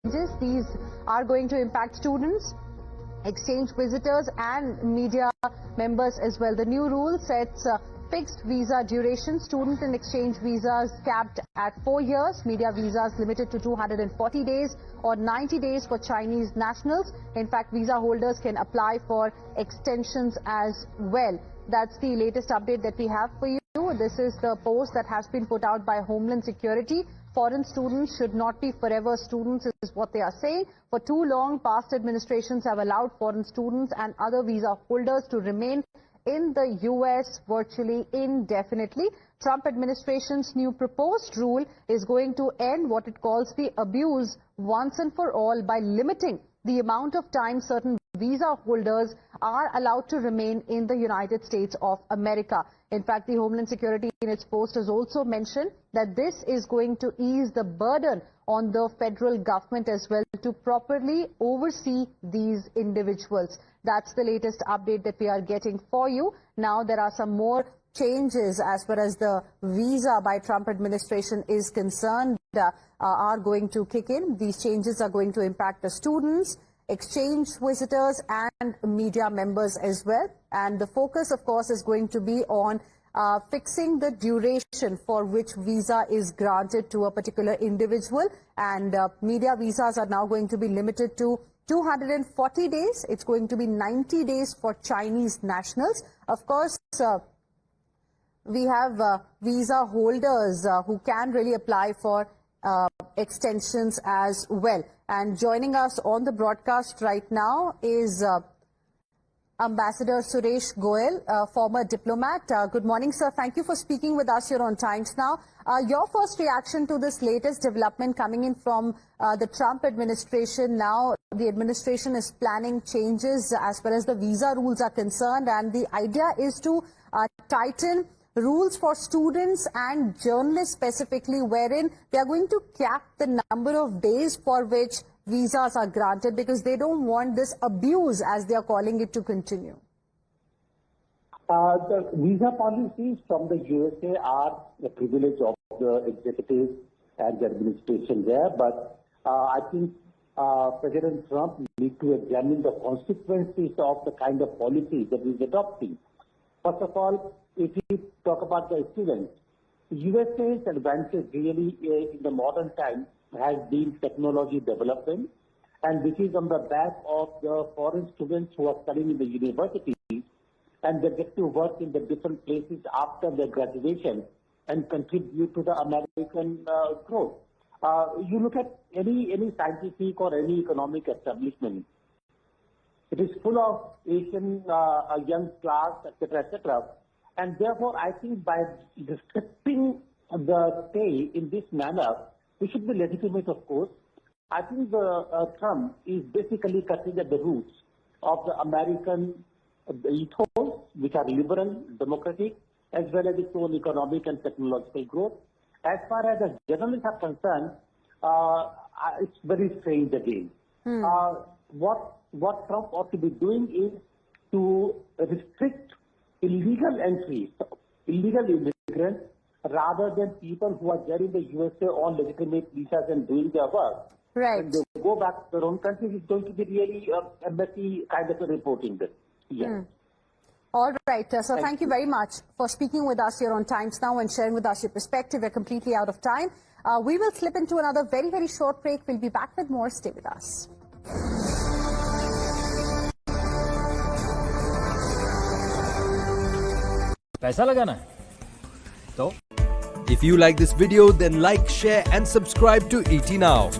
These are going to impact students, exchange visitors and media members as well. The new rule sets fixed visa duration. Student and exchange visas capped at 4 years. Media visas limited to 240 days or 90 days for Chinese nationals. In fact, visa holders can apply for extensions as well. That's the latest update that we have for you. This is the post that has been put out by Homeland Security. Foreign students should not be forever students is what they are saying. For too long, past administrations have allowed foreign students and other visa holders to remain in the U.S. virtually indefinitely. Trump administration's new proposed rule is going to end what it calls the abuse once and for all by limiting the amount of time certain visa holders are allowed to remain in the United States of America. In fact, the Homeland Security in its post has also mentioned that this is going to ease the burden on the federal government as well to properly oversee these individuals. That's the latest update that we are getting for you. Now there are some more changes as far as the visa by Trump administration is concerned are going to kick in. These changes are going to impact the students, exchange visitors and media members as well. And the focus, of course, is going to be on fixing the duration for which visa is granted to a particular individual. And media visas are now going to be limited to 240 days. It's going to be 90 days for Chinese nationals. Of course, we have visa holders who can really apply for extensions as well. And joining us on the broadcast right now is Ambassador Suresh Goel, former diplomat. Good morning, sir. Thank you for speaking with us here on Times Now. Your first reaction to this latest development coming in from the Trump administration. Now the administration is planning changes as far as the visa rules are concerned, and the idea is to tighten rules for students and journalists specifically, wherein they are going to cap the number of days for which visas are granted, because they don't want this abuse, as they are calling it, to continue. The visa policies from the USA are the privilege of the executive and the administration there, but I think President Trump needs to examine the consequences of the kind of policy that he is adopting. First of all, if we talk about the students, USA's advances really in the modern times has been technology development, and this is on the back of the foreign students who are studying in the universities, and they get to work in the different places after their graduation and contribute to the American growth. You look at any scientific or any economic establishment, it is full of Asian young class, etc., etc. And therefore, I think by restricting the stay in this manner, we should be legitimate, of course. I think Trump is basically cutting at the roots of the American ethos, which are liberal, democratic, as well as its own economic and technological growth. As far as the journalists are concerned, it's very strange again. What Trump ought to be doing is to restrict illegal entries, illegal immigrants, rather than people who are there in the USA on legitimate visas and doing their work. Right. When they go back to their own countries, it's going to be really a messy kind of a reporting this. Yeah. All right. So thank you very much for speaking with us here on Times Now and sharing with us your perspective. We're completely out of time. We will slip into another very, very short break. We'll be back with more. Stay with us. पैसा लगाना है तो If you like this video, then like, share and subscribe to ET Now.